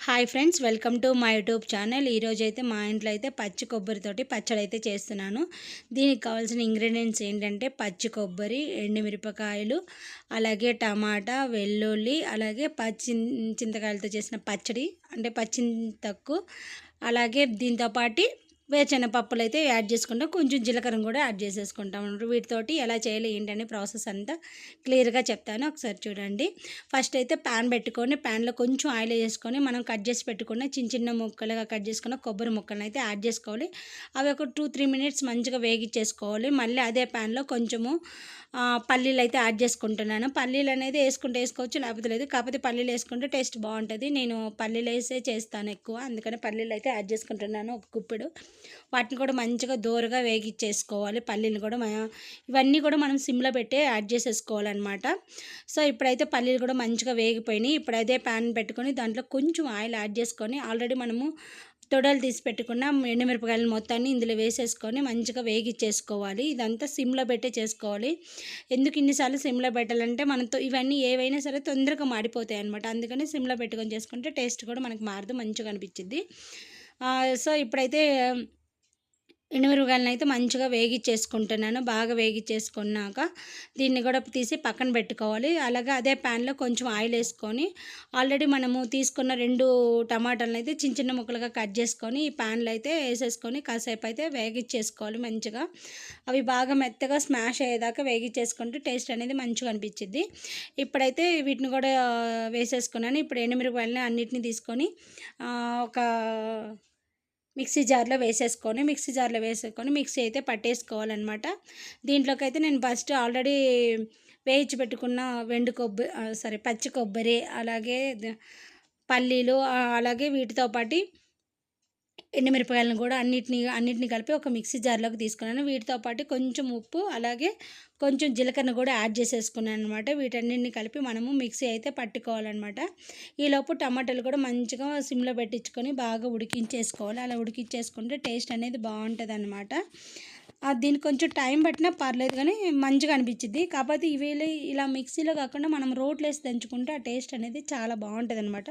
Hi friends, welcome to my YouTube channel. ఈరోజు అయితే మా ఇంట్లో అయితే పచ్చి కొబ్బరితోటి పచ్చడి అయితే చేస్తున్నాను. దీనికి కావాల్సిన ఇంగ్రీడియంట్స్ ఏంటంటే పచ్చి కొబ్బరి, ఎండుమిరపకాయలు, అలాగే టమాటా, వెల్లుల్లి, అలాగే చింతకాయలతో చేసిన పచ్చడి అంటే పచ్చింతకు, అలాగే దీంతోపాటు వేరుశనగపప్పులు అయితే యాడ్ చేసుకుంటాం, కొంచెం జీలకర్ర కూడా యాడ్ చేసేసుకుంటాం. వీటితోటి ఎలా చేయాలి ఏంటనే ప్రాసెస్ అంతా క్లియర్గా చెప్తాను, ఒకసారి చూడండి. ఫస్ట్ అయితే ప్యాన్ పెట్టుకొని ప్యాన్లో కొంచెం ఆయిల్ వేసుకొని మనం కట్ చేసి పెట్టుకున్న చిన్న చిన్న ముక్కలుగా కట్ చేసుకున్న కొబ్బరి ముక్కలను అయితే యాడ్ చేసుకోవాలి. అవి ఒక 2-3 మినిట్స్ మంచిగా వేగిచ్చేసుకోవాలి. మళ్ళీ అదే ప్యాన్లో కొంచెము పల్లీలు అయితే యాడ్ చేసుకుంటున్నాను. పల్లీలు అనేది వేసుకోవచ్చు, లేకపోతే లేదు. కాకపోతే పల్లీలు వేసుకుంటే టేస్ట్ బాగుంటుంది. నేను పల్లీలు వేసే చేస్తాను ఎక్కువ, అందుకని పల్లీలు అయితే యాడ్ చేసుకుంటున్నాను ఒక గుప్పెడు. వాటిని కూడా మంచిగా దోరగా వేగిచ్చేసుకోవాలి. పల్లీలు కూడా ఇవన్నీ కూడా మనం సిమ్లో పెట్టే యాడ్ చేసేసుకోవాలన్నమాట. సో ఇప్పుడైతే పల్లీలు కూడా మంచిగా వేగిపోయినాయి. ఇప్పుడు అదే ప్యాన్ పెట్టుకొని దాంట్లో కొంచెం ఆయిల్ యాడ్ చేసుకొని ఆల్రెడీ మనము తొడలు తీసి పెట్టుకున్న ఎండుమిరపకాయలు మొత్తాన్ని ఇందులో వేసేసుకొని మంచిగా వేగిచ్చేసుకోవాలి. ఇదంతా సిమ్లో పెట్టే చేసుకోవాలి. ఎందుకు ఇన్నిసార్లు సిమ్లో పెట్టాలంటే మనతో ఇవన్నీ ఏవైనా సరే తొందరగా మాడిపోతాయి అనమాట. అందుకని సిమ్లో పెట్టుకొని చేసుకుంటే టేస్ట్ కూడా మనకు మారదు, మంచిగా అనిపించింది. సో ఇప్పుడైతే ఎండుమిరపకాయలను అయితే మంచిగా వేగిచ్చేసుకుంటున్నాను. బాగా వేగిచ్చేసుకున్నాక దీన్ని కూడా తీసి పక్కన పెట్టుకోవాలి. అలాగే అదే ప్యాన్లో కొంచెం ఆయిల్ వేసుకొని ఆల్రెడీ మనము తీసుకున్న 2 టమాటాలను అయితే చిన్న చిన్న ముక్కలుగా కట్ చేసుకొని ఈ ప్యాన్లో అయితే వేసేసుకొని కాసేపు అయితే వేగిచ్చేసుకోవాలి మంచిగా. అవి బాగా మెత్తగా స్మాష్ అయ్యేదాకా వేగిచ్చేసుకుంటే టేస్ట్ అనేది మంచిగా అనిపించింది. ఇప్పుడైతే వీటిని కూడా వేసేసుకున్నాను. ఇప్పుడు ఎండుమిరపకాయలని అన్నిటిని తీసుకొని ఒక మిక్సీ జార్లో వేసేసుకొని మిక్సీ అయితే పట్టేసుకోవాలన్నమాట. దీంట్లోకి అయితే నేను ఫస్ట్ ఆల్రెడీ వేయించి పెట్టుకున్న పచ్చి కొబ్బరి, అలాగే పల్లీలు, అలాగే వీటితో పాటు ఎండుమిరపకాయలను కూడా అన్నిటిని కలిపి ఒక మిక్సీ జార్లోకి తీసుకున్నాను. వీటితో పాటు కొంచెం ఉప్పు, అలాగే కొంచెం జీలకర్ర కూడా యాడ్ చేసేసుకున్నాను అనమాట. వీటన్నిటిని కలిపి మనము మిక్సీ అయితే పట్టుకోవాలన్నమాట. ఈలోపు టమాటాలు కూడా మంచిగా సిమ్లో పెట్టించుకొని బాగా ఉడికించేసుకోవాలి. అలా ఉడికించేసుకుంటే టేస్ట్ అనేది బాగుంటుంది అనమాట. దీనికి కొంచెం టైం పట్టినా పర్లేదు, కానీ మంచిగా అనిపించింది. కాకపోతే ఇలా మిక్సీలో కాకుండా మనం రోట్లో వేసి దంచుకుంటే ఆ టేస్ట్ అనేది చాలా బాగుంటుంది అనమాట.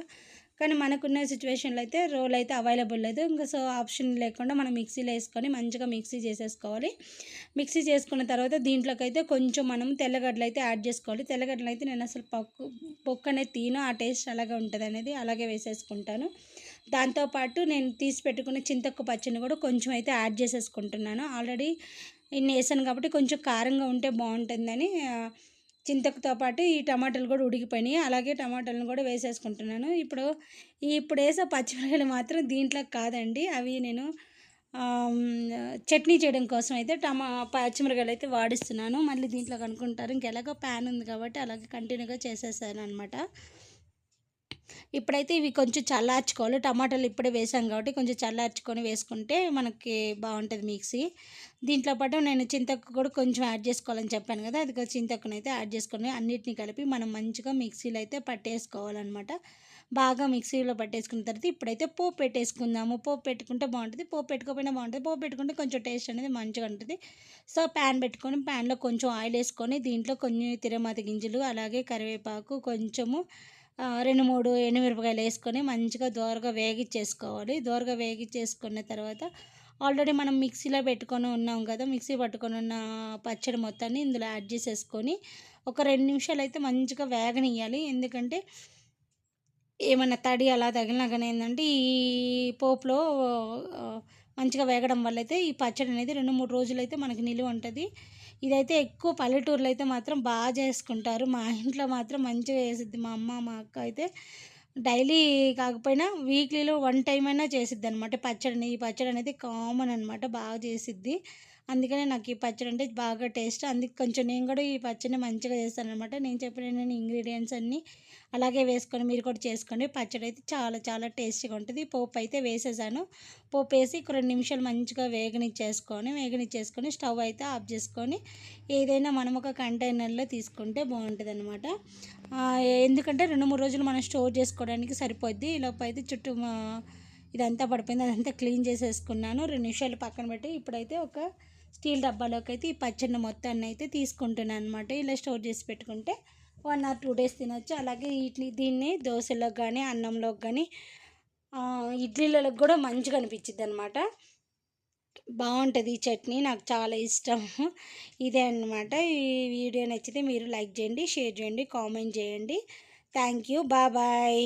కానీ మనకున్న సిచ్యువేషన్లో అయితే రోల్ అయితే అవైలబుల్ లేదు. ఇంకా సో ఆప్షన్ లేకుండా మనం మిక్సీలో వేసుకొని మంచిగా మిక్సీ చేసేసుకోవాలి. మిక్సీ చేసుకున్న తర్వాత దీంట్లోకి అయితే కొంచెం మనం తెల్లగడ్డలు అయితే యాడ్ చేసుకోవాలి. తెల్లగడ్డలు అయితే నేను అసలు పొక్కు అనేది తీను, ఆ టేస్ట్ అలాగే ఉంటుంది అనేది అలాగే వేసేసుకుంటాను. దాంతోపాటు నేను తీసి పెట్టుకున్న చింతొక్కు పచ్చిని కూడా కొంచెం అయితే యాడ్ చేసేసుకుంటున్నాను. ఆల్రెడీ ఇన్ని వేసాను కాబట్టి కొంచెం కారంగా ఉంటే బాగుంటుందని చింతకుతో పాటు ఈ టమాటాలు కూడా ఉడికిపోయినాయి. అలాగే టమాటాలను కూడా వేసేసుకుంటున్నాను. ఇప్పుడు వేసే పచ్చిమిరపకాయలు మాత్రం దీంట్లో కాదండి, అవి నేను చట్నీ చేయడం కోసం అయితే పచ్చిమిరపకాయలు అయితే వాడిస్తున్నాను. మళ్ళీ దీంట్లో కనుక్కుంటారు, ఇంకెలాగో ప్యాన్ ఉంది కాబట్టి అలాగే కంటిన్యూగా చేసేసాను అనమాట. ఇప్పుడైతే ఇవి కొంచెం చల్లార్చుకోవాలి. టమాటాలు ఇప్పుడే వేసాం కాబట్టి కొంచెం చల్లార్చుకొని వేసుకుంటే మనకి బాగుంటుంది మిక్సీ. దీంట్లో పాటు నేను చింతకు కూడా కొంచెం యాడ్ చేసుకోవాలని చెప్పాను కదా, అది చింతకుని అయితే యాడ్ చేసుకొని అన్నిటిని కలిపి మనం మంచిగా మిక్సీలో అయితే పట్టేసుకోవాలన్నమాట. బాగా మిక్సీలో పట్టేసుకున్న తర్వాత ఇప్పుడైతే పోపు పెట్టేసుకుందాము. పోపు పెట్టుకుంటే బాగుంటుంది, పోపు పెట్టుకోకపోయినా బాగుంటుంది. పోపు పెట్టుకుంటే కొంచెం టేస్ట్ అనేది మంచిగా ఉంటుంది. సో ప్యాన్ పెట్టుకొని ప్యాన్లో కొంచెం ఆయిల్ వేసుకొని దీంట్లో కొన్ని తిరమాత గింజలు, అలాగే కరివేపాకు, కొంచెము 2-3 ఎండుమిరపకాయలు వేసుకొని మంచిగా దోరగా వేగిచ్చేసుకోవాలి. దోరగా వేగిచ్చేసుకున్న తర్వాత ఆల్రెడీ మనం మిక్సీలో పెట్టుకొని ఉన్నాం కదా, మిక్సీ పట్టుకొని ఉన్న పచ్చడి మొత్తాన్ని ఇందులో యాడ్ చేసేసుకొని ఒక 2 నిమిషాలు అయితే మంచిగా వేగనియ్యాలి. ఎందుకంటే ఏమన్నా తడి అలా తగిలినా కానీ ఏంటంటే ఈ పోపులో మంచిగా వేగడం వల్ల అయితే ఈ పచ్చడి అనేది 2-3 రోజులు అయితే మనకి నిలువ ఉంటుంది. ఇదైతే ఎక్కువ పల్లెటూరులో అయితే మాత్రం బాగా చేసుకుంటారు. మా ఇంట్లో మాత్రం మంచిగా చేసిద్ది మా అమ్మ, మా అక్క అయితే డైలీ కాకపోయినా వీక్లీలో 1 టైం అయినా చేసిద్ది అనమాట పచ్చడిని. ఈ పచ్చడి అనేది కామన్ అనమాట, బాగా చేసిద్ది. అందుకనే నాకు ఈ పచ్చడి అంటే బాగా టేస్ట్. అందుకే కొంచెం నేను కూడా ఈ పచ్చడిని మంచిగా చేస్తానఅనమాట. నేను చెప్పిన ఇంగ్రీడియంట్స్ అన్నీ అలాగే వేసుకొని మీరు కూడా చేసుకోండి. పచ్చడి అయితే చాలా చాలా టేస్టీగా ఉంటుంది. పోపు అయితే వేసేసాను. పోపు వేసి ఒక 2 నిమిషాలు మంచిగా వేగనిచ్చేసుకొని స్టవ్ అయితే ఆఫ్ చేసుకొని ఏదైనా మనం ఒక కంటైనర్లో తీసుకుంటే బాగుంటుంది అనమాట. ఎందుకంటే 2-3 రోజులు మనం స్టోర్ చేసుకోవడానికి సరిపోద్ది. ఈలోపు అయితే చుట్టూ ఇదంతా పడిపోయింది, అదంతా క్లీన్ చేసేసుకున్నాను. 2 నిమిషాలు పక్కన పెట్టి ఇప్పుడైతే ఒక స్టీల్ డబ్బాలోకి అయితే ఈ పచ్చడిని మొత్తాన్ని అయితే తీసుకుంటున్నాను అనమాట. ఇలా స్టోర్ చేసి పెట్టుకుంటే 1 or 2 డేస్ తినొచ్చు. అలాగే దీన్ని దోశలోకి కానీ, అన్నంలోకి కానీ, ఇడ్లీలకు కూడా మంచిగా అనిపించిద్ది అనమాట. బాగుంటుంది ఈ చట్నీ, నాకు చాలా ఇష్టం. ఇదే అన్నమాట. ఈ వీడియో నచ్చితే మీరు లైక్ చేయండి, షేర్ చేయండి, కామెంట్ చేయండి. Thank you. బాయ్.